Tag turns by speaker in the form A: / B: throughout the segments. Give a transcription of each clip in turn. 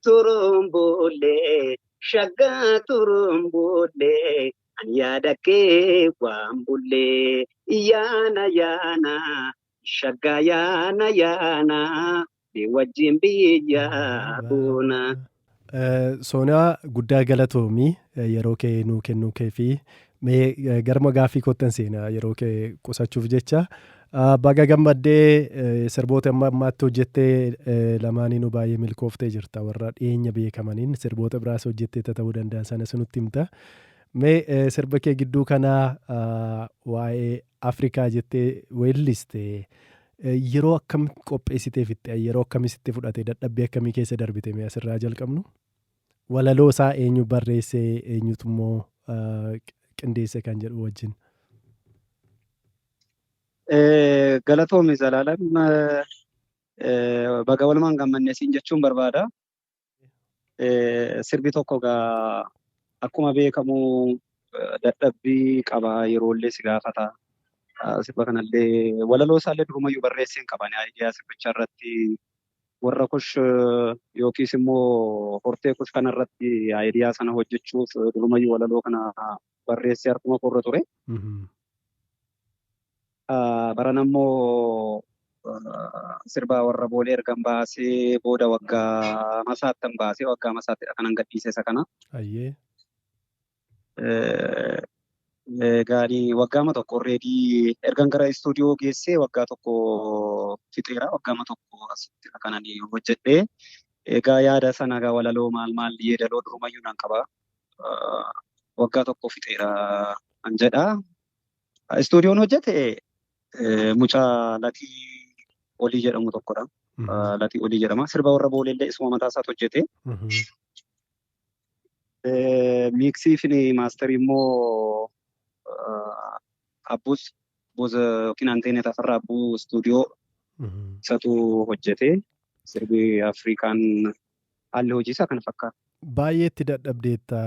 A: turumbulee shaggaa turumbulee yaada kee waan bullee yaana yaana shaggaa yaana wajjin biyya buuna.
B: Soonaa guddaa galatoomii yeroo kee nuu kennuu kee fi mee garma gaaffii kottan seenaa yeroo kee qusachuuf jecha. Baga gammaddee sirboota ammaatti hojjettee lamaaniinuu baay'ee milkooftee jirta warra dhiyeenya beekamaniin sirboota biraas hojjettee ta'uu danda'an sana sinutti himta. Mee sirba kee gidduu kanaa waa'ee Afrikaa jettee weelliste yeroo akkam qopheessitee fixxe yeroo akkamitti fudhate dadhabbii akkamii keessa darbite mee asirraa jalqabnu walaloo isaa eenyu barreessee eenyutu immoo qindeesse kan jedhu wajjin.
A: Galatoomi Zalaalam baga walumaan gammanne siin jechuun barbaada. Sirbi tokko gaa akkuma beekamu dadhabbii qaba yeroollee si gaafata. Sirba kanallee walaloo isaallee durumayyuu barreesseen qaban ayidiyaa sirbicha irratti warra kush yookiis immoo hortee kush kanarratti ayidiyaa sana hojjechuuf durumayyuu walaloo kana barreessee harkuma korra ture. Baran ammoo sirba warra boolee ergan baasee booda waggaa masaattan baasee waggaa masaattidha kanan gadhiise isa kana. Gaarii waggaama tokko already ergan gara istuudiyoo geessee waggaa tokko fixeera waggaama tokko asitti kanan hojjedhee egaa yaada sana egaa walaloo maal yeedaloo durumayyuu nan qaba waggaa tokko fixeera kan jedha. Istuudiyoon hojjete mucaa Latii Olii jedhamu tokkodha. Latii Olii jedhama. Sirba warra booleellee isuma mataa isaatti hojjete. Miiksii fi maasterii immoo Abbuus boza yookiin Anteenet Afarraa Abbuu istuudiyoo isatu hojjete. Sirbi Afrikaan haalli hojii isaa kana fakkaata.
B: Baay'ee itti dadhabdeetta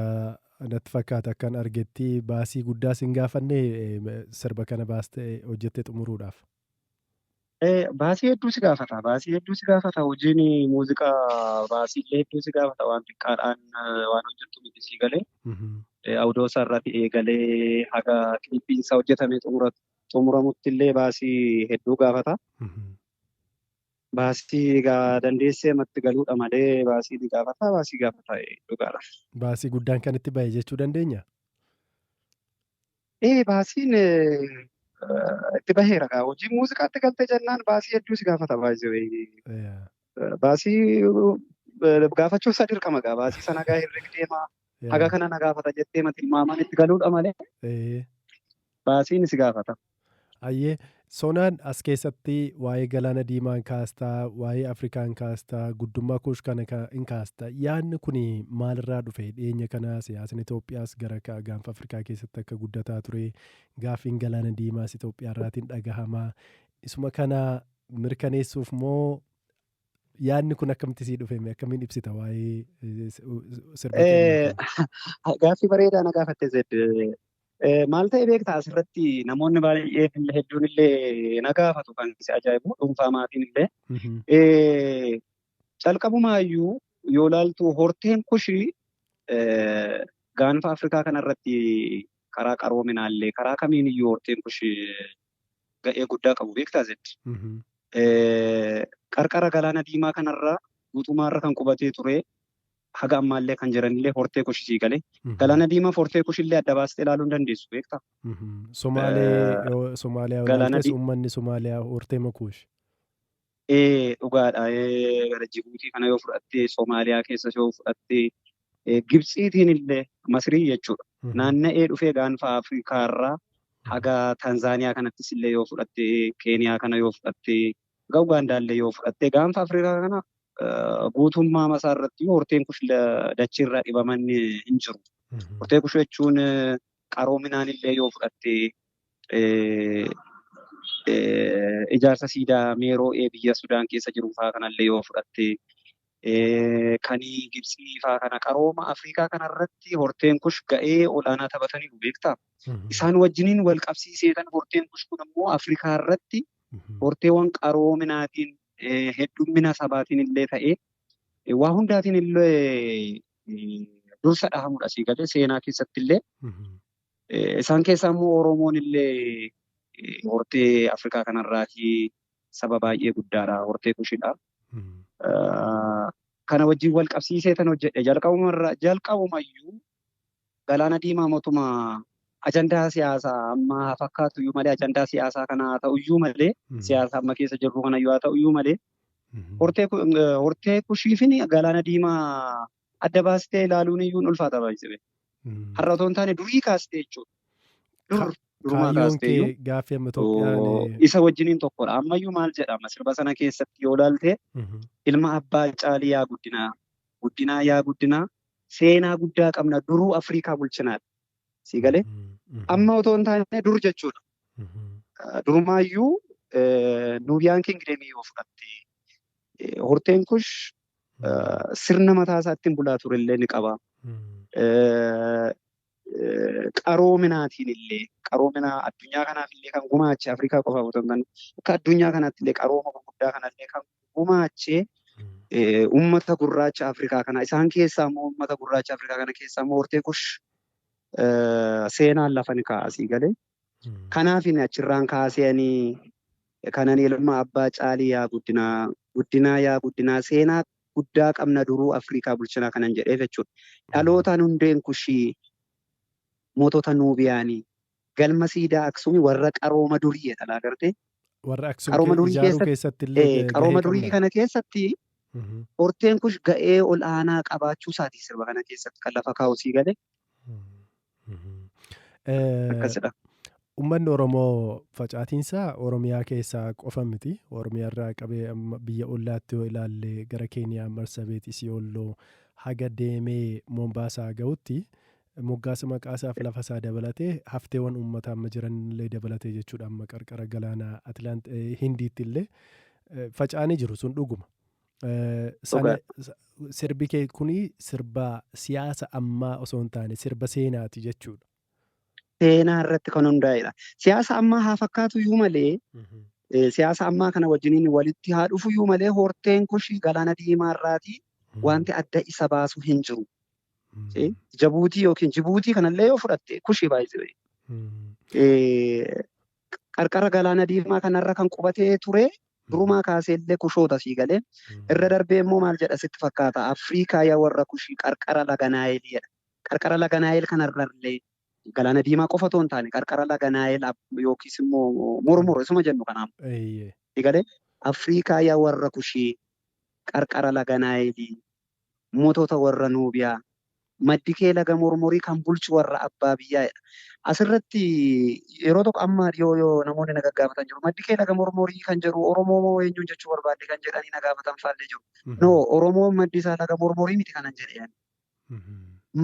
B: natti fakkaata akkan argetti baasii guddaa sin gaafanne sirba kana baastee hojjettee xumuruudhaaf.
A: Baasii hedduu si gaafata. Baasii hedduu si gaafata. Hojiin muuziqaa baasiillee hedduu si gaafata. Waan xiqqaadhaan waan hojjettu miti sii galee. Awudoo isaa irratti eegalee haga kilippiin isaa hojjetamee xumuramutti illee baasii hedduu gaafata. Baasii egaa dandeessee matti galuudha malee baasii ni gaafata. Baasii gaafata dhugaadha.
B: Baasii guddaan kan itti bahe jechuu dandeenya?
A: Baasiin itti baheera gaa hojii muuziqaatti galtee jennaan baasii hedduu si gaafata baay'ee. Baasii gaafachuu isa dirqama gaa baasii sana gaa herregi deemaa haga kana na gaafata jettee mati ilmaamaan itti galuudha malee baasiin si gaafata.
B: Ayyee Soonaan as keessatti waa'ee galaana diimaan kaastaa waa'ee Afrikaan kaastaa guddummaa kuush kana hin kaastaa yaadni kun maalirraa dhufe dhiyeenya kana siyaasni Itoophiyaas gara gaanfa Afrikaa keessatti akka guddataa ture gaaffiin galaana diimaas Itoophiyaa irraatiin dhagahamaa isuma kana mirkaneessuuf moo yaadni kun akkamitti sii dhufe akkamiin ibsita waa'ee sirba
A: Gaaffii bareedaa na gaafatte zedde. Maal ta'e beektaa asirratti namoonni baay'een hedduun illee na gaafatu kan si ajaa'ibu dhuunfaa maatiin illee. Calqabumaayyuu yoo ilaaltu horteen kushii gaanfa Afrikaa kanarratti karaa qaroominaallee karaa kamiin iyyuu horteen kushii ga'ee guddaa qabu beektaa zeddi. Qarqara galaana diimaa kanarra guutumaarra kan qubatee ture. Haga ammaallee kan jiranillee hortee kushii galee galaana diimaa hortee kushillee adda baastee ilaaluu hin dandeessu beektaa.
B: Somaaliyaa walaaltees uummanni Somaaliyaa hortee makuush.
A: Dhugaadha. Gara Jibuutii kana yoo fudhattee Somaaliyaa keessas yoo fudhattee Gibxiitiin illee Masrii jechuudha. Naanna'ee dhufee gaanfa Afrikaarraa haga Tanzaaniyaa kanattis illee yoo fudhattee Keeniyaa kana yoo fudhattee haga Ugaandaallee yoo fudhattee gaanfa Afrikaa kana guutummaa masaa irratti horteen kush dachiirraa dhibaman hin jiru. Hortee kush jechuun qaroominaan illee yoo fudhattee ijaarsa siidaa meeroo biyya Sudaan keessa jiru fa'aa kanallee yoo fudhattee kanii Gibxii fa'aa kana qarooma Afrikaa kanarratti horteen kush ga'ee olaanaa taphatanii beektaa. Isaan wajjiniin wal qabsiisee kan horteen kush kun immoo Afrikaa irratti horteewwan qaroominaatiin heddummina sabaatiin illee ta'ee waa hundaatiin illee dursa dhahamudha asii galee seenaa keessatti illee. Isaan keessaa immoo Oromoon illee hortee Afrikaa kanarraatii saba baay'ee guddaadha. Hortee Kushidha. Kana wajjin wal qabsiisee tan hojjedhe jalqabumayyuu Galaana Diimaa mootumma ajandaa siyaasaa amma fakkaatu iyyuu malee ajandaa siyaasaa kana ta'u iyyuu malee siyaasa amma keessa jirru kana yoo ta'u iyyuu malee hortee Kushiifin Galaana Diimaa adda baastee ilaaluun iyyuu ulfaata baay'isee. Har'a otoo hin taane durii kaastee jechuudha. Durumaa kaastee iyyuu
B: gaaffii Itoophiyaan
A: isa wajjiniin tokkodha. Ammayyuu maal jedhama sirba sana keessatti yoo ilaalte ilma abbaa caalii yaa guddinaa yaa guddinaa seenaa guddaa qabna duruu Afrikaa bulchinaadha. Si galee amma otoo hin taane dur jechuudha. Durumaayyuu Nuubiyaan Kingdemii yoo fudhatte horteen Kush sirna mataa isaatti bulaa turellee ni qaba. Qaroominaatiin illee qaroomina addunyaa kanaaf illee kan gumaache Afrikaa qofaaf otoo hin taane akka addunyaa kanaatti illee qarooma gurguddaa kanallee kan gumaache uummata gurraacha Afrikaa kana isaan keessaa immoo uummata gurraacha Afrikaa kana keessaa immoo hortee Kush seenaan lafa ni kaa'asii galee. Kanaaf achirraan kaasanii kanan ilma abbaa caalii yaa guddinaa yaa guddinaa seenaa guddaa qabna duruu Afrikaa bulchinaa kanan jedheef jechuudha. Dhalootaan hundeen Kushii mootota Nuubiyaanii galma siidaa Aksumii warra qarooma durii jedha agartee.
B: Warra Aksumii ijaaruu keessatti illee
A: qarooma durii kana keessatti horteen Kush ga'ee ol aanaa qabaachuu isaati sirba kana keessatti kan lafa kaa'usii galee. Akkasidha.
B: Uummanni Oromoo facaatiinsaa Oromiyaa keessaa qofa miti. Oromiyaa irraa qabee biyya ollaatti yoo ilaalle gara Keeniyaa Marsabeet Isiyooloo haga deemee Mombaasaa ga'utti moggaasa maqaasaaf lafa isaa dabalatee hafteewwan uummataa amma jiran illee dabalatee jechuudha. Amma qarqara galaana Hindiitti illee faca'anii jiru sun dhuguma. Sirbi kee kuni sirba siyaasa ammaa osoo hin taane sirba seenaati jechuudha.
A: Seenaa irratti kan hundaa'edha. Siyaasa ammaa haa fakkaatu iyyuu malee siyaasa ammaa kana wajjiniin walitti haa dhufu iyyuu malee horteen Kushii Galaana Diimaa irraatii wanti adda isa baasu hin jiru. Jabuutii yookiin Jibuutii kanallee yoo fudhatte Kushii baay'isee. Qarqara Galaana Diimaa kanarra kan qubatee ture durumaa kaasee illee Kushoota sii galee. Irra darbee immoo maal jedha sitti fakkaata Afrikaa yaa warra Kushii qarqara laga Naayil jedha. Qarqara laga Naayil kanarrallee Galaana Diimaa qofa otoo hin taane qarqara laga Naayil yookiis immoo mormor isuma jennu kanaaf. Egalee Afrikaa yaa warra Kushii qarqara laga Naayilii mootota warra Nuubiyaa maddi kee laga mormorii kan bulchu warra abbaa biyyaadha. Asirratti yeroo tokko amma yoo namoonni na gaggaafatan jiru maddi kee laga mormorii kan jedhu Oromoo moo eenyuun jechuu barbaadde kan jedhanii na gaafatan faallee jiru. No Oromoon maddi isaa laga mormorii miti kanan jedhe.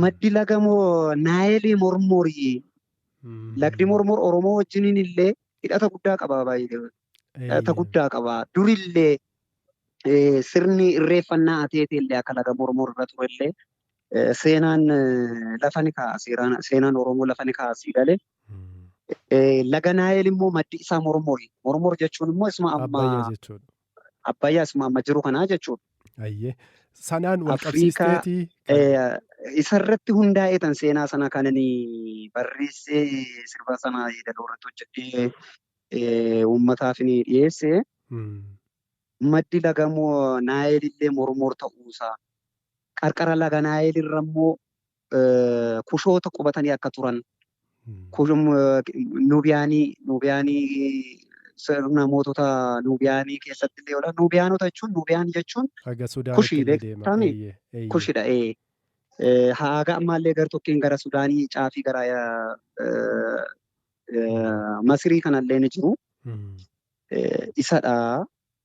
A: Maddi laga Naayilii mormorii lagdi mormor Oromoo wajjiniin illee hidhata guddaa qaba baay'ee. Hidhata guddaa qaba. Durillee sirni irreeffannaa ateetii illee akka laga mormor irra ture illee seenaan lafa ni kaa'a. Seenaan Oromoo lafa ni kaa'asii galee. Laga Naayil immoo maddi isaa mormorii. Mormor jechuun immoo isuma amma Abbayyaa isuma amma jiru kanaa jechuudha.
B: Ayyee. Sanaan wal qabsiisteetii.
A: Isarratti hundaa'ee tan seenaa sana kananii barreessee sirba sana yeedaloo irratti hojjetee uummataaf ni dhiyeesse. Maddi laga Naayil illee mormor ta'uusaa. Qarqara laga Naayil irra immoo Kushoota qubatanii akka turan. Nuubiyaanii sirna mootota Nuubiyaanii keessatti illee oola. Nuubiyaanota jechuun Kushii beektanii Kushidha. Haga ammaallee gartokkeen gara Sudaanii caafii gara Masirii kanallee ni jiru. Isadha.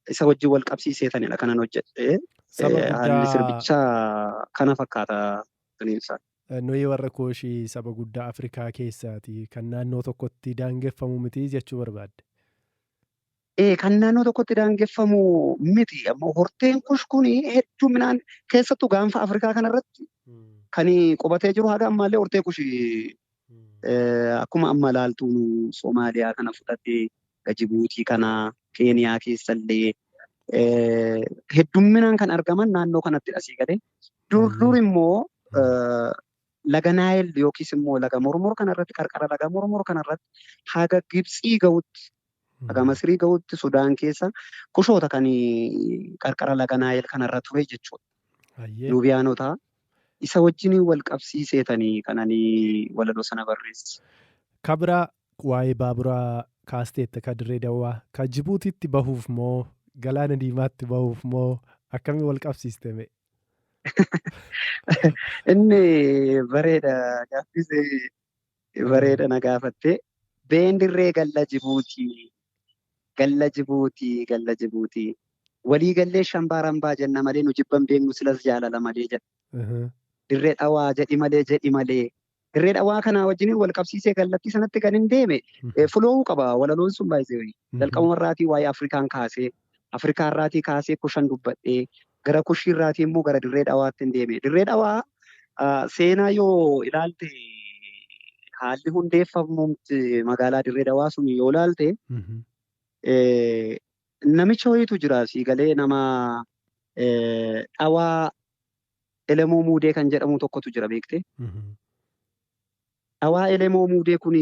A: Isa wajjin wal qabsiiseetanidha kanan hojjedhe. Haalli sirbichaa kana fakkaata.
B: Nuyi warra Kushii saba guddaa Afrikaa keessaati kan naannoo tokkotti daangeffamu miti jechuu barbaadde.
A: Kan naannoo tokkotti daangeffamu miti. Ammoo horteen Kush kun hedduminaan keessattuu gaanfa Afrikaa kanarratti kan qubatee jiru haga ammaallee hortee Kushii akkuma amma ilaaltu Soomaaliyaa kana fudhatee Jibuutii kana Keeniyaa keessallee Heddumminaan kan argaman naannoo kanatti asii galee. Dur immoo laga Naayil yookiis immoo laga Mormor kanarratti qarqara laga Mormor kanarratti haga Gibxii ga'utti haga Masrii ga'utti Sudaan keessa kushoota kan qarqara laga Naayil kanarra ture jechuudha. Nubiyaanota isa wajjin wal qabsiiseetanii kananii walaloo sana barreesse.
B: Kabira waa'ee baaburaa kaasteetta ka Dirree Dawwaa ka Jibuutiitti bahuuf moo Galaana Diimaatti bahuuf moo akkamii wal qabsiisteme?
A: Inni bareeda gaaffisee bareeda na gaafatte. Been dirree galla Jibuutii galla Jibuutii galla Jibuutii walii gallee shambaarambaa jenna malee nu jibban beeknu silas jaalala malee jedha. Dirree dhawaa jedhi malee jedhi malee. Dirree dhawaa kanaa wajjin wal qabsiisee kallattii sanatti kan hin deeme fuloowuu qaba walaloon sun baay'isee jalqabumarraatii waa'ee Afrikaan kaasee Afrikaarraatii kaasee kushan dubbadhee gara kushiirraatii immoo gara dirree dhawaatti hin deeme. Dirree dhawaa seenaa yoo ilaalte haalli hundeeffamumti magaalaa dirree dhawaa sun yoo ilaalte namicha wayitu jira sii galee nama dhawaa Elemoo Muudee kan jedhamu tokkotu jira beekte. Dhawaa Elemoo Muudee kun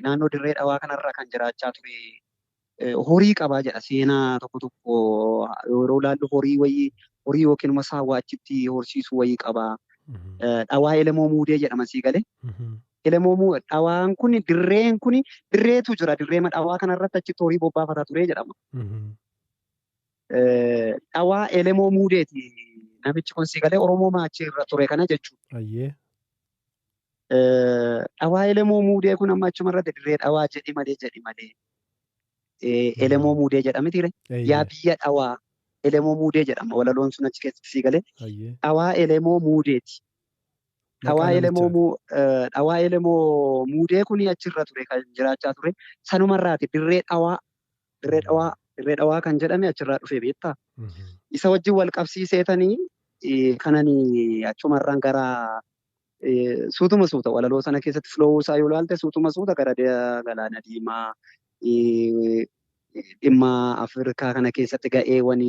A: naannoo dirree dhawaa kanarra kan jiraachaa ture. Horii qabaa jedha seenaa tokko tokko yeroo ilaallu horii yookiin masaawwaa achitti horsiisuu wayii qabaa. Dhawaa Elemoo Muudee jedhama sii galee. Dhawaan kun dirreen kun dirreetu jira dirreema dhawaa kanarratti achitti horii bobbaafataa ture jedhama. Dhawaa Elemoo Muudeeti. Namichi kun sii galee Oromoo maachii irra ture kana jechuudha. Dhawaa Elemoo Muudee kun amma achuma irratti dirree dhawaa jedhi malee. Elemoo Muudee jedhame tire. Yaa biyya dhawaa Elemoo Muudee jedhama walaloon sun achi keessatti sii galee. Dhawaa Elemoo Muudeeti. Dhawaa Elemoo Muudee kun achirra ture kan jiraachaa ture. Sanumarraati dirree dhawaa kan jedhame achirraa dhufee beektaa. Isa wajjin wal qabsiiseetanii kananii achumarraan gara suutuma suuta walaloo sana keessatti filoowuu isaa yoo ilaalte suutuma suuta gara Galaana Diimaa dhimma Afrikaa kana keessatti ga'eewwan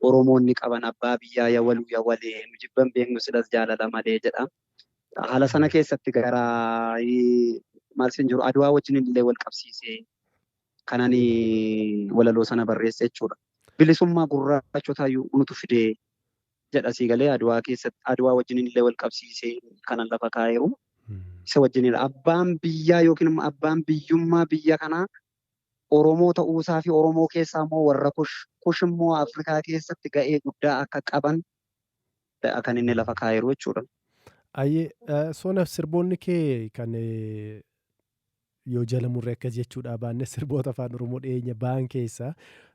A: Oromoonni qaban abbaa biyyaa yawalee nu jibban beeknu silas jaalala malee jedha. Haala sana keessatti gara maal sin jiru Adwaa wajjin illee wal qabsiisee kananii walaloo sana barreesse jechuudha. Bilisummaa gurraachotaa nutu fidee jedha sii galee Adwaa wajjin illee wal qabsiisee kanan lafa kaa'eeru. Isa wajjin abbaan biyyaa yookiin immoo abbaan biyyummaa biyya kanaa Oromoo ta'uusaa fi Oromoo keessaa immoo warra kush immoo Afrikaa keessatti ga'ee guddaa akka qaban kan inni lafa kaa'eeru jechuudha.
B: Sonaaf sirboonni kee kan yoo jala murree akkas jechuudha baanne sirboota afaan Oromoo dhiyeenya ba'an keessaa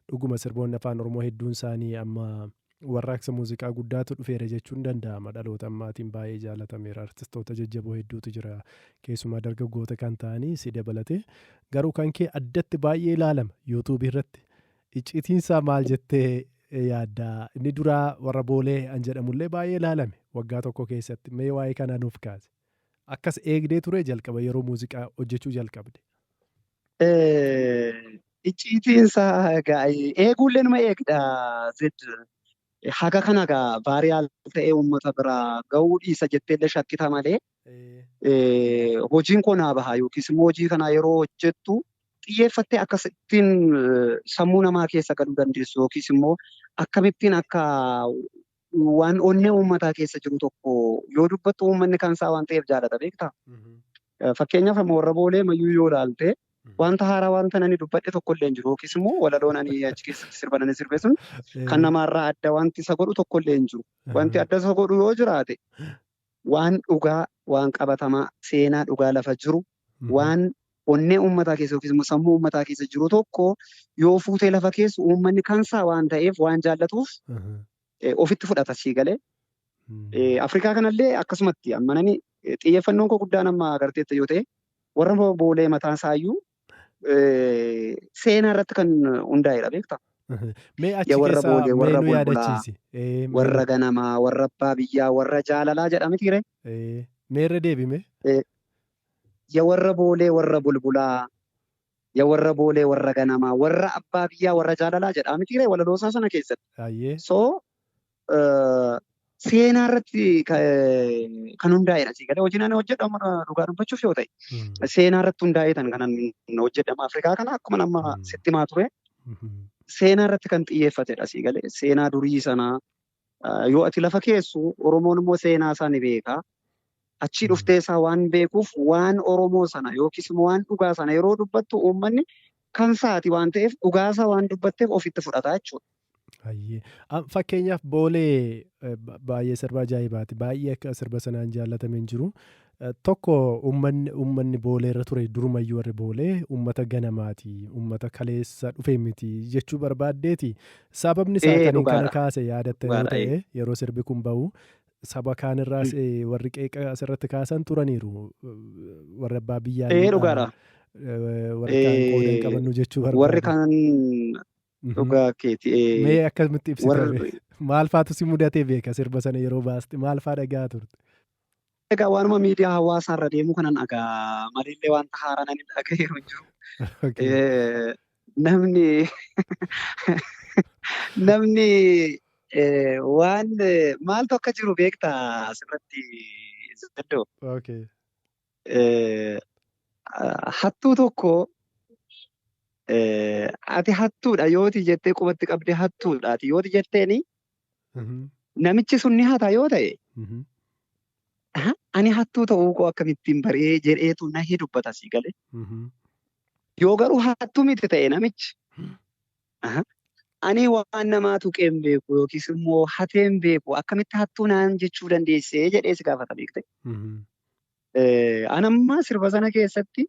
B: dhuguma sirboonni afaan Oromoo hedduun isaanii amma warraaqsa muuziqaa guddaatu dhufeera jechuun danda'ama. Dhaloota ammaatiin baay'ee jaalatameera. Artistoota jajjaboo hedduutu jira. Keessumaa dargaggoota kan ta'anii si dabalate. Garuu kan kee addatti baay'ee ilaalama yuutuubii irratti. Iccitiinsaa maal jettee yaaddaa? Inni duraa warra boolee an jedhamullee baay'ee ilaalame waggaa tokko keessatti. Mee waa'ee kanaa nuuf kaase. Akkas eegdee ture jalqaba yeroo muuziqaa hojjechuu jalqabde.
A: Iccitiinsaa eeguullee nama eegda haga kana baariyaal ta'ee uummata biraa ga'uu dhiisa jetteellee shakkita malee hojiin koo naa baha yookiis immoo hojii kana yeroo hojjettu xiyyeeffattee akkasittiin sammuu namaa keessa galuu dandeessu yookiis immoo akkamittiin akka waan onnee uummataa keessa jiru tokko yoo dubbattu uummanni kan isaa waan ta'eef jaalata beektaa. Fakkeenyaaf warra boolee mayyuu yoo ilaalte wanta haaraa wanta nani dubbadhe tokkollee hin jiru yookiis immoo walaloon ani achi keessatti sirbanani sirbe sun kan namaarraa adda wanti isa godhu tokkollee hin jiru. Wanti adda isa godhu yoo jiraate waan dhugaa waan qabatamaa seenaa dhugaa lafa jiru waan onnee uummataa keessa yookiis immoo sammuu uummataa keessa jiru tokko yoo fuutee lafa keessu uummanni kansaa waan ta'eef waan jaallatuuf ofitti fudhata sii galee. Afrikaa kanallee akkasumatti amma nani xiyyeeffannoon koo guddaan amma agarteetta yoo ta'e warra boolee mataan isaayyuu seenaa irratti kan hundaa'edha beektaa.
B: Mee achi keessaa warra yaadachiisi.
A: Warra ganamaa, warra abbaa biyyaa, warra jaalalaa jedhame tiire.
B: Meerre deebime.
A: Ya warra boolee, warra bulbulaa, Ya warra boolee, warra ganamaa, warra abbaa biyyaa, warra jaalalaa jedhaa mitiiree walaloosaa sana keessatti.
B: Baay'ee.
A: So seenaa irratti kan hundaa'edha. Asii galee hojiin ani hojjedhu amma dhugaa dubbachuuf yoo ta'e seenaa irratti hundaa'eetan kanan hojjedhama. Afrikaa kana akkuma nama sitti himaa ture seenaa irratti kan xiyyeeffatedha. Asii galee seenaa durii sanaa yoo ati lafa keessu Oromoon immoo seenaa isaa ni beeka. Achii dhuftee isaa waan beekuuf waan Oromoo sana yookiis immoo waan dhugaa sana yeroo dubbattu uummanni kan saati waan ta'eef dhugaasaa waan dubbatteef ofitti fudhata jechuudha.
B: Fakkeenyaaf boolee baay'ee sirba ajaa'ibaati. Baay'ee akka sirba sanaan jaallatameen jiru. Tokko uummanni boolee irra ture durumayyuu warri boolee uummata ganamaati. Uummata kaleessa dhufee miti jechuu barbaaddeeti. Sababni isaa kaniin kana kaase yaadatte yoo ta'e yeroo sirbi kun bahu saba kaanirraas warri qeeqa asirratti kaasan turaniiru. Warri abbaa biyyaa warri kaan qooda hin qabannu jechuu barbaade.
A: Warri kaan dhugaa keeti.
B: Mee akkamitti ibsitame? Maal faatu si mudatee beeka sirba sana yeroo baaste? Maal faa dhagaa turte?
A: Egaa waanuma miidiyaa hawaasaa irra deemu kanan dhagaa malillee wanta haaraa nan dhagaheeru hin jiru. Namni waan maaltu akka jiru beektaa asirratti Zeddoo. Hattuu tokko ati hattuudha yooti jettee qubatti qabdee hattuudhaati yooti jetteeni namichi sun ni hata yoo ta'e ani hattuu ta'uu koo akkamittiin baree jedheetu nahee dubbata sii galee. Yoo garuu hattuu miti ta'e namichi ani waan namaa tuqee hin beeku yookiis immoo hatee hin beeku akkamitti hattuu naan jechuu dandeessee jedhee si gaafata beekte. Anammaa sirba sana keessatti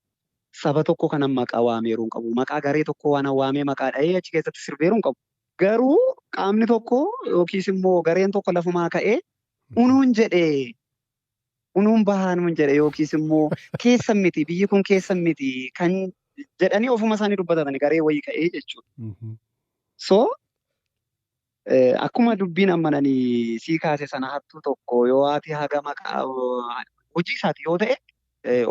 A: saba tokko kanan maqaa waameeruu hin qabu. Maqaa garee tokko waan waamee maqaa dhahee achi keessatti sirbeeruu hin qabu. Garuu qaamni tokko yookiis immoo gareen tokko lafumaa ka'ee unuun jedhee unuun bahaanuun jedhe yookiis immoo keessan miti biyyi kun keessan miti kan jedhanii ofuma isaanii dubbatatan garee wayii ka'ee jechuudha. So akkuma dubbiin ammananii sii kaase sana hattuu tokko yoo ati haga maqaa hojii isaati yoo ta'e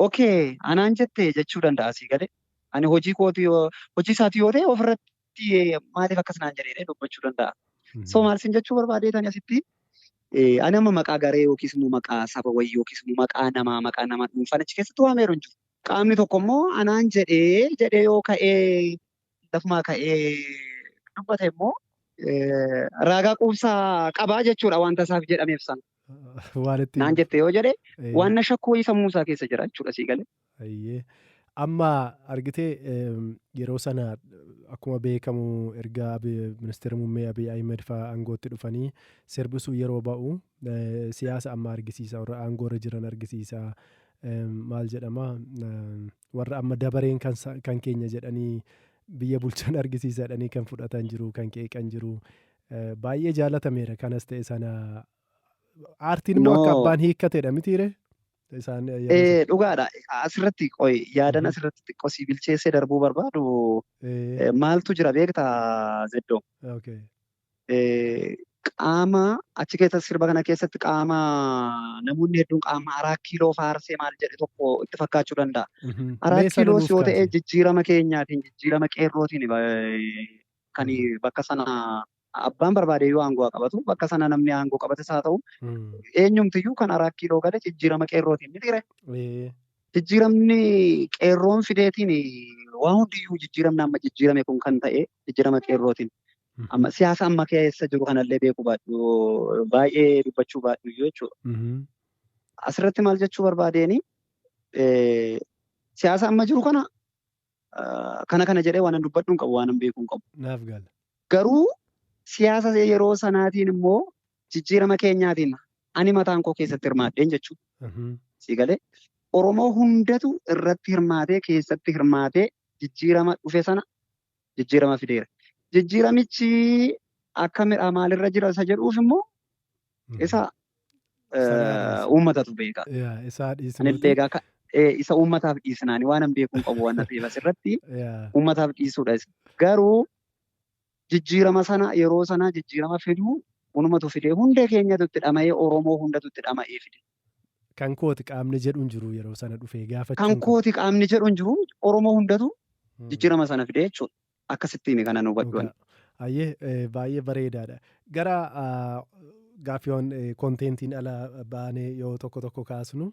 A: okay anaan jettee jechuu danda'a sii galee. Ani hojii isaati yoo ta'e ofirratti maaliif akkas naan jedhee dubbachuu danda'a. So maal sin jechuu barbaadeetani asitti ani amma maqaa garee yookiis immoo maqaa saba wayii yookiis immoo maqaa nama dhuunfaan achi keessatti waameeru hin jiru. Qaamni tokko immoo anaan jedhee yoo ka'ee lafumaa ka'ee dubbate immoo raagaa quubsaa qabaa jechuudha wanta isaaf jedhameef sana. Naan jettee yoo jedhe waan na shakkuu wayii sammuu isaa keessa jira jechuudha sii galee.
B: Amma argitee yeroo sana akkuma beekamu erga ministeera muummee Abiy Ahmed fa'aa aangootti dhufanii sirbisuu yeroo ba'u siyaasa amma argisiisa warra aangoo irra jiran argisiisa. Maal jedhama warra amma dabareen kan keenya jedhanii biyya bulchan argisiisa jedhanii kan fudhatan jiru kan qeeqan jiru baay'ee jaalatameera kanas ta'e sana aartiin immoo akka abbaan hiikkatedha mitiire.
A: Dhugaadha. Asirratti yaadan asirratti xiqqoo si bilcheessee darbuu barbaadu maaltu jira beektaa Zeddoo? Qaama achi keessa sirba kana keessatti qaama namoonni hedduun qaama 4 kiiloo faarsee maal jedhe tokko itti fakkaachuu danda'a. 4 kiiloos yoo ta'e jijjiirama keenyaatiin jijjiirama qeerrootiin kan bakka sana abbaan barbaade yoo aangoo qabatu bakka sana namni aangoo qabates haa ta'u eenyumtiyyuu kan 4 kiiloo gale jijjiirama qeerrootiin miti ture. Jijjiiramni qeerroon fideetiin waan hundiyyuu jijjiiramni amma jijjiirame kun kan ta'e jijjiirama qeerrootiin. Amma siyaasa amma keessa jiru kanallee beekuu baadhu baay'ee dubbachuu baadhu jechuudha. Asirratti maal jechuu barbaadeeni siyaasa amma jiru kana jedhee waan dubbadhu hin qabu waan beekuu hin qabu. Garuu siyaasa yeroo sanaatiin immoo jijjiirama keenyaatiin ani mataan koo keessatti hirmaadheen jechuudha. Si galee Oromoo hundatu irratti hirmaatee keessatti hirmaatee jijjiirama dhufe sana jijjiirama fideera. Jijjiiramichi akka maalirra jira isa jedhuuf immoo isa uummatatu beeka. Isa uummataaf dhiisnaani waan hin beekuun qabu waan ta'eef asirratti uummataaf dhiisuudha. Garuu jijjiirama sana yeroo sana jijjiirama fiduu unumatu fidee hundee keenyatu itti dhama'ee Oromoo hundatu itti dhama'ee fide.
B: Kan kooti qaamni jedhu hin jiru yeroo sana dhufee gaafa.
A: Kan kooti qaamni jedhu hin jiru Oromoo hundatu jijjiirama sana fidee jechuudha. Akkasittiin kana nu hubadhu.
B: Ayyee baay'ee bareedaadha. Gara gaaffiiwwan konteentiin ala baanee yoo tokko kaasnu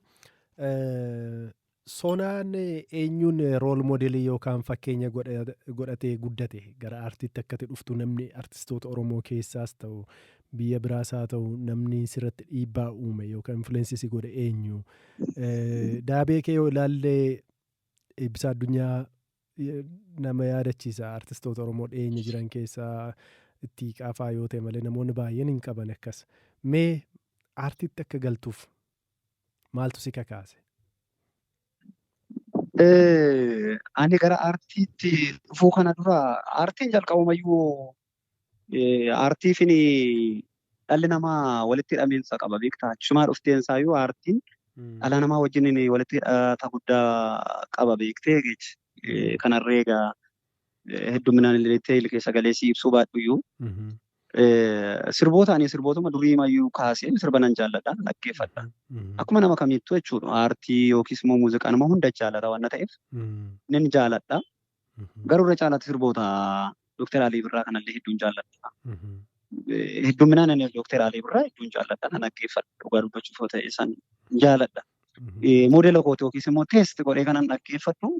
B: Soonaan eenyuun rool moodelii yookaan fakkeenya godhatee guddate gara aartiitti akkati dhuftu namni aartistoota Oromoo keessaas ta'u biyya biraas haa ta'u namni sirratti dhiibbaa uume yookaan influensisi godhe eenyu. Daabee kee yoo ilaallee Eebbisaa Addunyaa nama yaadachiisa aartistoota Oromoo dhiyeenya jiran keessaa itti qaafaa yoo ta'e malee namoonni baay'een hin qaban akkas. Mee aartiitti akka galtuuf maaltu si kakaase?
A: Ani gara aartiitti dhufuu kana dura aartiin jalqabumayyuu aartiifin dhalli namaa walitti hidhamiinsa qaba beektaa. Achumaa dhufteensaayuu aartiin dhala namaa wajjin walitti hidhata guddaa qaba beektee jechuudha. Kanarree egaa hedduminaan illee sagalee si ibsuu baadhuyyuu. Sirboota ani sirbootuma durii mayyuu kaasee sirba nan jaalladha dhaggeeffadha. Akkuma nama kamiittuu jechuudha aartii yookiis immoo muuziqaa nama hunda jaallata waan ta'eef nin jaalladha. Garuu irra caalatti sirboota Dookter Alii Birraa kanallee hedduun jaalladha. Hedduminaan ani Dookter Alii Birraa hedduun jaalladha nan dhaggeeffadha dhugaa dubbachuuf yoo ta'e san jaalladha. Moodela kooti yookiis immoo teesti godhee kanan dhaggeeffadhu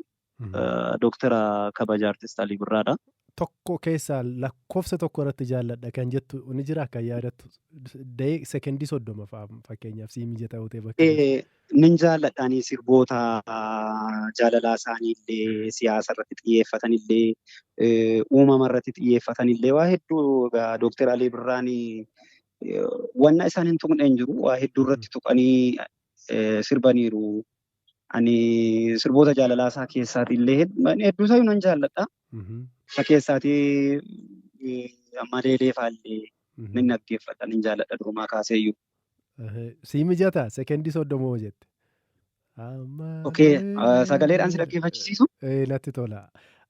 A: Dooktera kabaja Aartist Alii Birraadha.
B: Tokko keessaa lakkoofsa tokko irratti jaalladha kan jettu ni jira akka yaadattu sekendii 30 fakkeenyaaf si mijataa ta'ee bakka.
A: Nin jaalladhaanii sirboota jaalalaa isaaniillee siyaasa irratti xiyyeeffatanillee uumama irratti xiyyeeffatanillee waa hedduu Dookter Alii Birraan wanna isaan hin tuqne hin jiru waa hedduu irratti tuqanii sirbaniiru. Ani sirboota jaalalaa isaa keessaatiillee hedduu isaa nan jaalladha. Isa keessaatii amma leelee faallee nin dhaggeeffadha nin jaalladha durumaa kaaseeyyuu.
B: Si mijataa sekendii 30 jette.
A: Okey sagaleedhaan si dhaggeeffachisiisu.
B: Natti tola.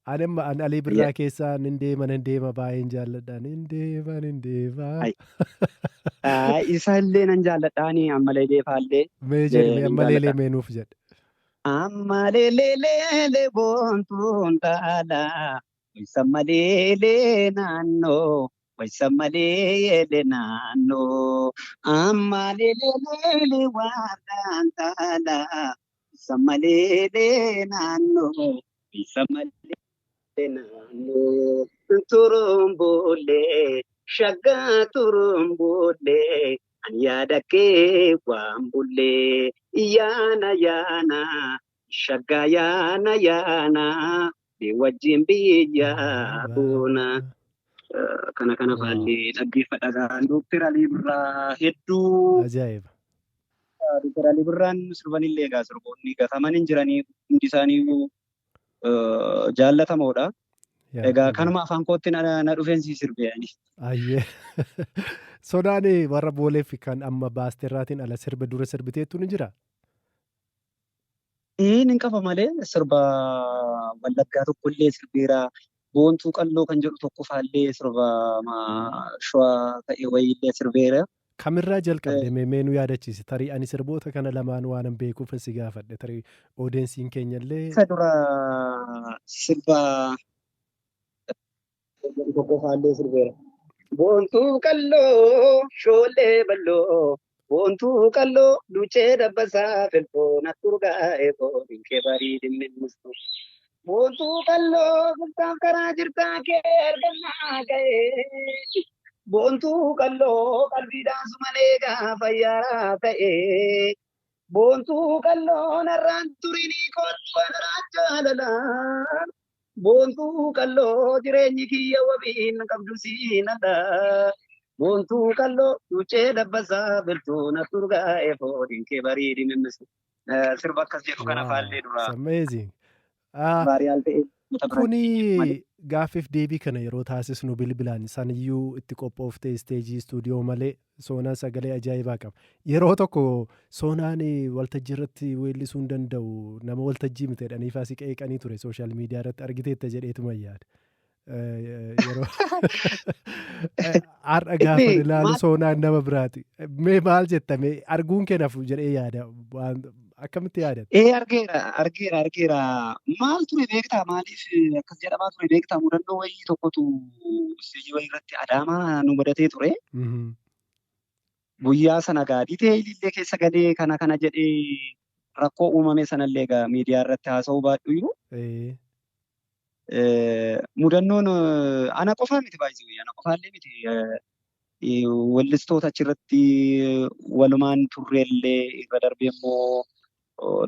B: Ani Alii Birraa keessaa nin deema baay'een jaalladha nin deema.
A: Isaallee nan jaalladhaanii amma leelee faallee.
B: Mee jedhame amma leelee meenuuf jedhe.
A: Amma leelee boontuun taalaa. Waysamma leelee naannoo, waysamma leelee naannoo, amma leelee waan taalaa, waysamma leelee naannoo, waysamma leelee naannoo, turumbulee, shaggaa turumbulee, ani yaada kee waan bulee, yaana, shaggaa yaana. Wajjin biyya boona kana faallee dhaggeeffadha. Dookter Alii Birraa hedduu
B: ajaa'iba.
A: Dookter Alii Birraan sirbanillee egaa sirboonni gataman hin jiranii hundi isaanii jaallatamoodha. Egaa kanuma afaan kootti na dhufeensi sirbeeyani.
B: Ayyee. Sodaan warra booleef kan amma baasteerraatiin ala sirba dura sirbiteettu ni jira?
A: Hin qaba malee sirba Wallaggaa tokkollee sirbeera. Boontuu qalloo kan jedhu tokko faallee sirba shawaa ta'e wayiillee sirbeera.
B: Kamirraa jalqabde meenuu yaadachiise tarii ani sirboota kana lamaan waan beekuuf si gaafadhe tarii oodeensiin keenyallee.
A: Isa dura sirba tokko faallee sirbeera. Boontuu qalloo shoollee balloo. Boontuu qalloo duchee dabbasaa filfoo naturgaa eekoo dhinkee barii dhimminuustu. Boontuu qalloo gurtaan karaa jirtaa kee argannaa ga'ee. Boontuu qalloo qalbiidhaan sumalee gaafa yaaraa ta'ee. Boontuu qalloo narraan turinii kootu narraan jaalalaan. Boontuu qalloo jireenyi kiyya wabiin qabdu siinadhaa. Boontuu qalloo duchee dabbasaa filtuu naturgaa eekoo dhinkee barii dhimminuustu. Sirba akkas jedhu kana faallee dura.
B: Amazing.
A: Baariyaal ta'e.
B: Kuni gaaffiif deebii kana yeroo taasisnu bilbilaan saniyyuu itti qophooftee isteejii istuudiyoo malee soonaan sagalee ajaa'ibaa qaba. Yeroo tokko soonaan waltajjii irratti weellisuu hin danda'u nama waltajjii miti jedhanii faasii qeeqanii ture sooshaal miidiyaa irratti argiteetta jedheetuma yaada. Yeroo har'a gaafa ilaalu soonaan nama biraati. Mee maal jettame arguun kennaaf jedhee yaada akkamitti yaadatta?
A: Argeera. Maal ture beektaa? Maaliif akkas jedhamaa ture beektaa? Mudannoo wayii tokkotu isteejii wayii irratti Adaamaa nu mudatee ture. Guyyaa sana gaaditee ilillee keessa galee kana jedhee rakkoo uumame sanallee egaa miidiyaa irratti haasa'uu baadhuyyuu. Mudannoon ana qofaa miti baay'ee ana qofaallee miti. Wallistoota achirratti walumaan turreellee irra darbee immoo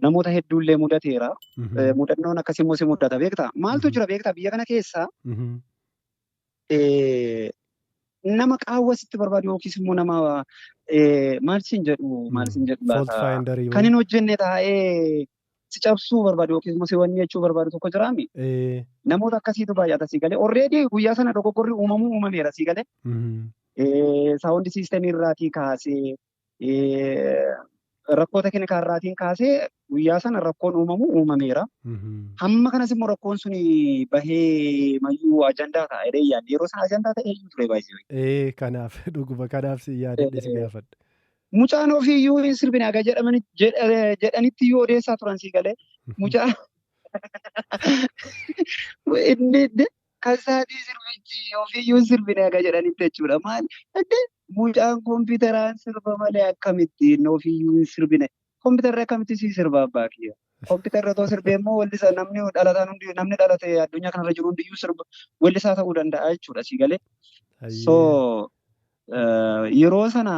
A: namoota hedduullee mudateera. Mudannoon akkasii immoo si mudata beektaa? Maaltu jira beektaa biyya kana keessa nama qaawwa sitti barbaadu yookiis immoo nama maal siin jedhu laata? Kan hin hojjenne taa'ee si cabsuu barbaadu yookiis immoo si wanni jechuu barbaadu tokko jiraami. Namoota akkasiitu baay'ata si galee. Already guyyaa sana dogoggorri uumameera si galee. Saawundi siisteemii irraatii kaasee rakkoo teeknikaa irraatiin kaasee guyyaa sana rakkoon uumameera. Hamma kanas immoo rakkoon sun bahee mayyuu ajandaa ta'a jedhee yaadde yeroo sana ajandaa ta'ee ture baay'ee.
B: Kanaaf dhuguma kanaaf si yaadadhe si gaafadha.
A: Mucaan ofiiyyuu hin sirbine aga jedhanitti iyyuu odeessaa turan si galee. Mucaan inni kasaatii sirbichi ofiiyyuu hin sirbine aga jedhanitti jechuudha. Maal mucaan kompiitaraan sirba malee akkamittiin ofiiyyuu hin sirbine. Kompiitarri akkamitti si sirba abbaa kiyya. Kompiitarri otoo sirbee immoo wallisa namni dhalate addunyaa kanarra jiru hundiyyuu sirba wallisaa ta'uu danda'a jechuudha si galee. So yeroo sana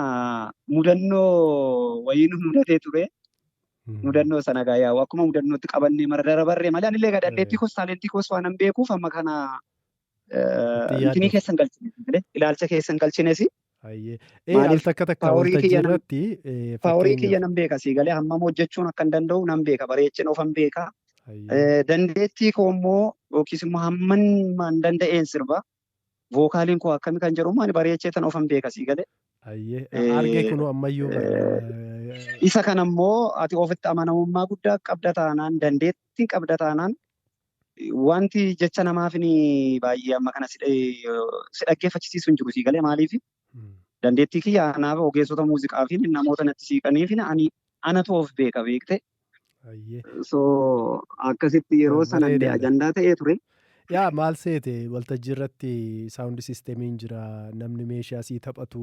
A: mudannoo wayii nu mudatee ture. Mudannoo sana gaa akkuma mudannootti qabannee mara barree malee anillee gaa dandeettii koos taalentii koos waan hin beekuuf amma kana intinii keessan galchine ilaalcha keessan galchines.
B: Maaliif takka waltajjii irratti
A: paaworii kiyya nan beeka si galee hammam hojjechuun akka hin danda'u nan beeka bareechina ofan beeka. Dandeettii koo immoo yookiis immoo hamman danda'een sirba. Vookaaliin koo akkami kan jedhu ani bareechee tan ofan beeka si galee.
B: Argee kunuu ammayyuu
A: isa kana immoo ati ofitti amanamummaa guddaa qabda taanaan dandeettii qabda taanaan wanti jecha namaaf baay'ee amma kana si dhaggeeffachisiisu hin jiru si galee maaliif dandeettii kiyya anaaf ogeessota muuziqaa fi namoota natti siiqanii fi anatu of beeka beekte. So akkasitti yeroo sanallee ajandaa ta'ee ture.
B: Yaa maal seete waltajjii irratti saawundi siisteemiin jira namni meeshaa sii taphatu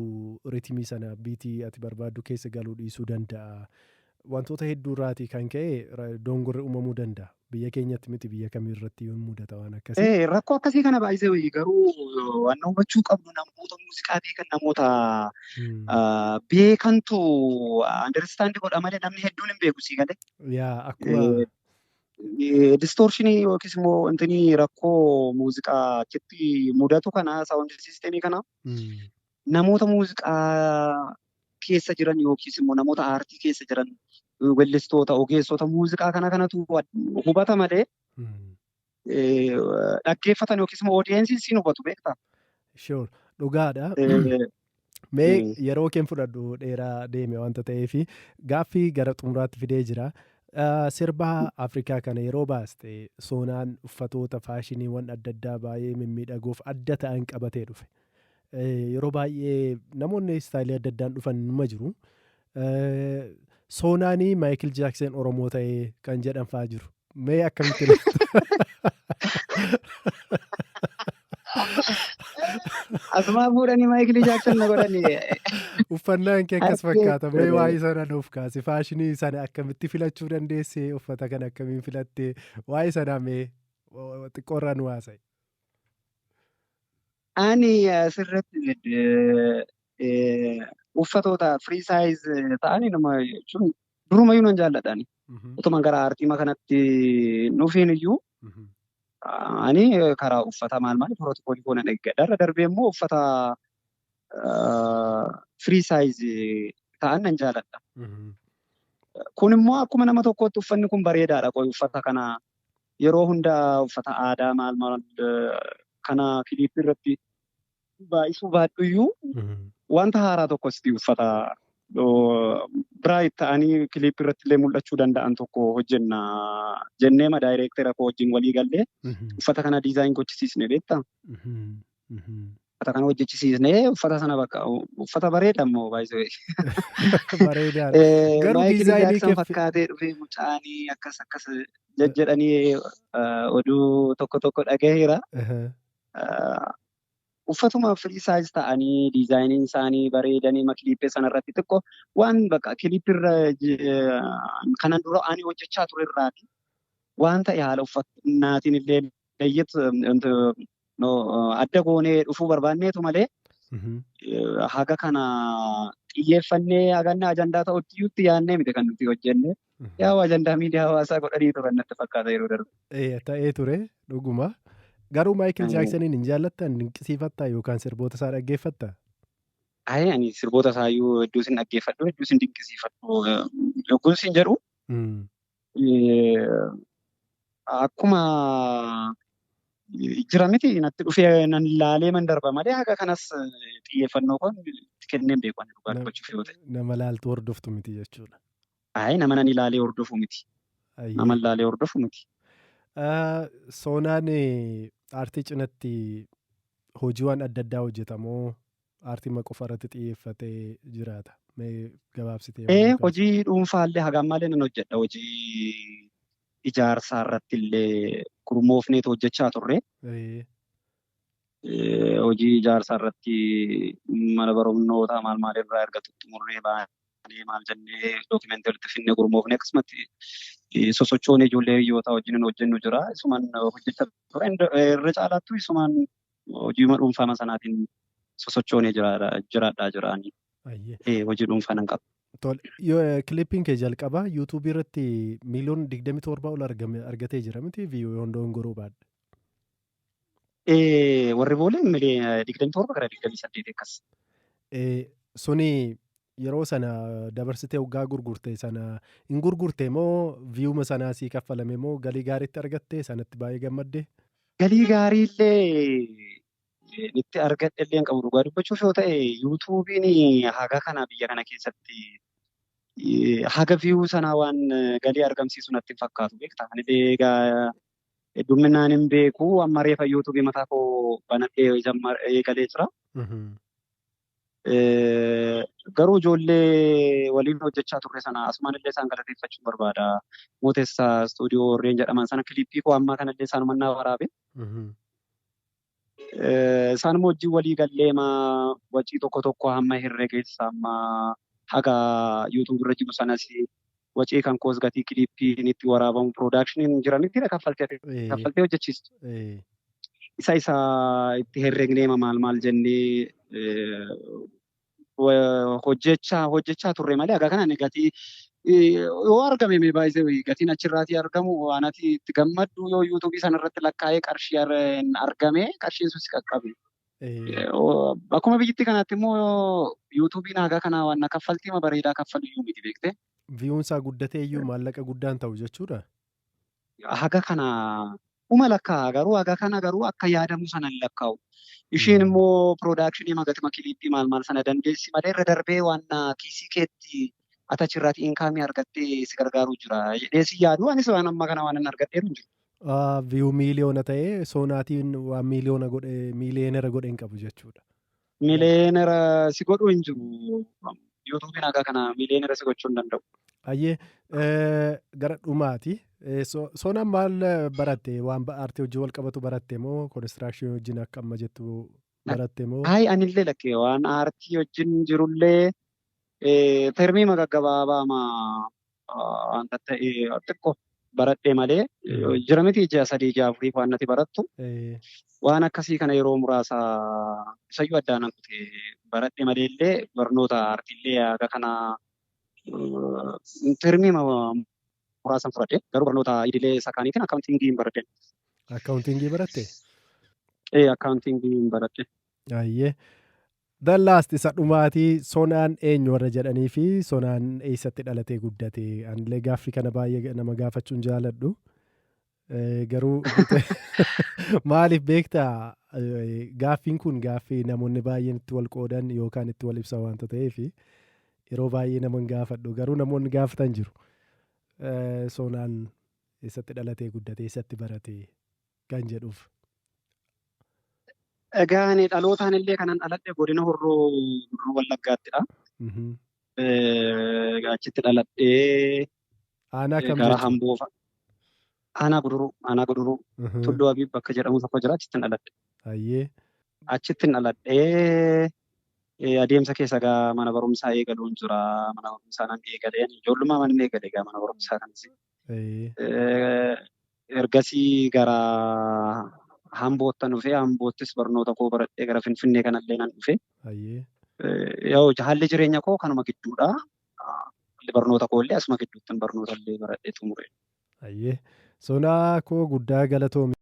B: ritmii sana biitii ati barbaaddu keessa galuu dhiisuu danda'a. Wantoota hedduu irraatii kan ka'e dongorri uumamuu danda'a. Biyya keenyatti miti biyya kamiirratti yoo mudata waan akkasii.
A: Rakkoo akkasii kana baay'isee wayii garuu waan hubachuu qabnu namoota muuziqaa beekan namoota beekantu understand godha malee namni hedduun hin beeku sii galee.
B: Yaa akkuma.
A: Distortionii yookiis immoo wanti rakkoo muuziqaa achitti mudatu kana saawundi siisteemii kana namoota muuziqaa keessa jiran yookiis immoo namoota aartii keessa jiran wellistoota ogeessota muuziqaa kanatu hubata malee dhaggeeffatan yookiis immoo oodiyeensiin siin hubatu beektaa.
B: Sure dhugaadha. Mee yeroo keen fudhadhu dheeraa deeme wanta ta'eef gaaffii gara xumuraatti fidee jira. Sirba Afrikaa kana yeroo baaste soonaan uffatoota faashiniiwwan adda addaa baay'ee mimmiidhagoof adda ta'an qabatee dhufe. Yeroo baay'ee namoonni istaayilii adda addaan dhufan nima jiru. Soonaanii Maayikil Jaaksen Oromoo ta'ee kan jedhan fa'aa jiru. Mee akkamitti
A: Asumaa fuudhanii Maayikil Jaaksen na godhanii.
B: Uffannaan kee akkas fakkaata. Mee waa'ee sana nuuf kaasi. Faashinii sana akkamitti filachuu dandeesse? Uffata kana akkamiin filatte? Waa'ee sana mee xiqqoorraa nu haasa'i.
A: Ani asirratti uffatoota free size ta'anii nama jechuun durumayyuu nan jaalladhaani. Utuma gara aartii kanatti nuufiin iyyuu ani karaa uffata maal pirootokoolii koo nan eeggadha. Irra darbee immoo uffata free size ta'an nan jaalladha. Kun immoo akkuma nama tokkootti uffanni kun bareedaadha. Uffata kana yeroo hundaa uffata aadaa maal kana kiliipii irratti baay'isuu baadhuyyuu wanta haaraa tokkosti uffata biraayit ta'anii kiliipii irratti illee mul'achuu danda'an tokko hojjenna jennee daayireektera koo wajjin walii gallee uffata kana diizaayin gochisiisne beektaa. uffata kana hojjechisiisnee uffata sana bakka uffata bareeda immoo baay'isee
B: Bareedaadha. Garuu
A: Maayikil
B: diizaayinii
A: Jaaksan fakkaatee dhufee mucaanii akkas jedhanii oduu tokko dhagaheera. Uffatuma firii saayis ta'anii diizaayiniin isaanii bareedanii kiliippii sanarratti xiqqoo waan bakka kiliippirra kanan dura ani hojjechaa ture irraati waan ta'e haala uffannaatiin illee adda goonee dhufuu barbaanneetu malee haga kana xiyyeeffannee haganna ajandaa ta'utti yaadnee miti kan nuti hojjenne. Yaa ajandaa miidiyaa hawaasaa godhanii turan natti fakkaata yeroo darbe.
B: Ta'ee ture dhuguma. Garuu Maayikil Jaaksaniin hin jaallattan dinqisiifattaa yookaan sirboota isaa dhaggeeffattaa?
A: Ani sirboota isaayyuu hedduu sin dhaggeeffadhu hedduu sin dinqisiifadhu yogguun sin jedhu akkuma jira miti natti dhufee nan laalee man darba malee haga kanas xiyyeeffannoo kun kenneen beeku ani dhugaa dubbachuuf yoo ta'e.
B: Nama laaltuu hordoftu miti jechuudha.
A: Nama nan ilaalee hordofu miti. Nama ilaalee hordofu miti.
B: Soonaan aartii cinatti hojiiwwan adda addaa hojjetamoo aartii qofa irratti xiyyeeffatee jiraata? Mee gabaabsitee?
A: Hojii dhuunfaallee hagam malee nan hojjedha. Hojii ijaarsaa irratti illee gurmoofneetu hojjechaa turre. Hojii ijaarsaa irratti mana barumnoota maal irraa erga xumurree baanee maal jennee dookimentii walitti finnee gurmoofnee akkasumatti sosochoon ijoollee hiyyoota wajjin hojjennu jira. Isumaan hojjechaa ture. Irra caalaattuu isumaan hojii dhuunfaa sanaatiin sosochoonee jiraadhaa jiraanii. Hojii dhuunfaa nan qaba.
B: Kilippiin kee jalqabaa yuutuubii irratti miiliyoona 27 ol argatee jira miti viiyoon dongoroo baadha.
A: Warri boolee 27 gara 28 akkas.
B: Suni yeroo sana dabarsitee waggaa gurgurte sana hin gurgurte moo viiyuma sanaa sii kaffalame moo galii gaariitti argatte sanatti baay'ee gammadde?
A: Galii gaariillee itti argadhe illee qabu dhugaa dubbachuuf yoo ta'e yuutuubiin haga kana biyya kana keessatti haga viiyuu sanaa waan galii argamsiisu natti hin fakkaatu beektaa. Anillee egaa hedduminaan hin beeku amma reefa yuutuubii mataa koo banadhee eegalee jira. Garuu ijoollee waliin hojjechaa turre sana asumaan illee isaan galateeffachuu barbaada. Mootessaa istuudiyoo warreen jedhaman sana kiliippii koo ammaa kanallee isaan mannaa waraabe. Isaanuma wajjin walii galleema wacii tokko hamma herregeessa amma haga yuutuub irra jiru sanas wacii kan koos gatii kiliippiin itti waraabamu piroodaakshiniin jiranitti kaffaltee hojjechiistu. Isa itti herregneema maal jennee hojjechaa turre malee haga kana gatii yoo argame baay'ee gatiin achirraatii argamu waan ati itti gammaddu yoo yuutuubii sanarratti lakkaa'ee qarshii argame qarshiin sun si qaqqabe. Akkuma biyyattii kanaatti immoo yuutuubiin haga kana waan kaffaltii bareedaa kaffaluyyuu miti beekte.
B: Viiyuun isaa guddatee iyyuu maallaqa guddaan ta'u jechuudha.
A: Haga kana lakkaa garuu haga kana garuu akka yaadamu sana hin lakkaa'u. Isheen immoo piroodakshinii magatuma kiliippii maal sana dandeessi malee irra darbee waan kiisii keetti atachirraati inkaamii argattee si gargaaruu jira. Jedhee si yaadu anis waan amma kana waan argadheeru hin jiru.
B: Viiyuu miiliyoona ta'ee soonaatiin waan miiliyeenera godhe hin qabu jechuudha.
A: Miiliyeenera si godhu hin jiru. Yuutuubiin haga kana miiliyeenera si gochuu hin danda'u.
B: Ayyee gara dhumaati. Soonaan maal baratte? Waan aartii hojii wal qabatu baratte moo koonistiraakshii wajjin akka amma jettu baratte moo?
A: Anillee lakkee waan aartii wajjin jirullee termii gaggabaabaa wanta ta'e xiqqoo baradhee malee jira miti ija 3-4 waan nati barattu waan akkasii kana yeroo muraasa isayyuu addaan kute baradhee malee illee barnoota aartiillee haga kana termii muraasan fudhadhe garuu barnoota idilee sakaaniitiin akkaawuntiingii baradhe.
B: Akkaawuntiingii baratte?
A: Akkaawuntiingii baradhe.
B: Ayyee. Dallaasti isa dhumaatii Soonaan eenyu warra jedhanii fi Soonaan eessatti dhalatee guddate? Anillee gaaffii kana baay'ee nama gaafachuun jaaladhu. Garuu maaliif beektaa gaaffiin kun gaaffii namoonni baay'een itti wal qoodan yookaan itti wal ibsan waanta ta'eef yeroo baay'ee nama gaafadhu garuu namoonni gaafatan jiru. Soonaan eessatti dhalatee guddate eessatti barate kan jedhuuf.
A: Egaa ani dhalootaan illee kanan dhaladhe godina Horroo Guduruu Wallaggaattidha.
B: Mhm.
A: Egaa achitti dhaladhee
B: Aanaa kam
A: gara
B: jechuudha?
A: Hamboo fa'a. Aanaa Guduruu
B: Mhm.
A: Tulluu Abiib bakka jedhamu tokko jira achittin dhaladhe.
B: Hayyee.
A: Achittin dhaladhee adeemsa keessa egaa mana barumsaa eegaluun jira. Mana barumsaa nan eegaleen ijoollummaa mana eegale egaa mana barumsaa kanas.
B: Hayyee.
A: Ergasii gara Hamboottan dhufee Hamboottis barnoota koo baradhee gara Finfinnee kanallee nan dhufe.
B: Hayyee.
A: Haalli jireenya koo kanuma gidduudha. Haalli barnoota koo illee asuma gidduuttin barnoota illee baradhee xumure.
B: Hayyee. Soonaa koo guddaa galatoomi.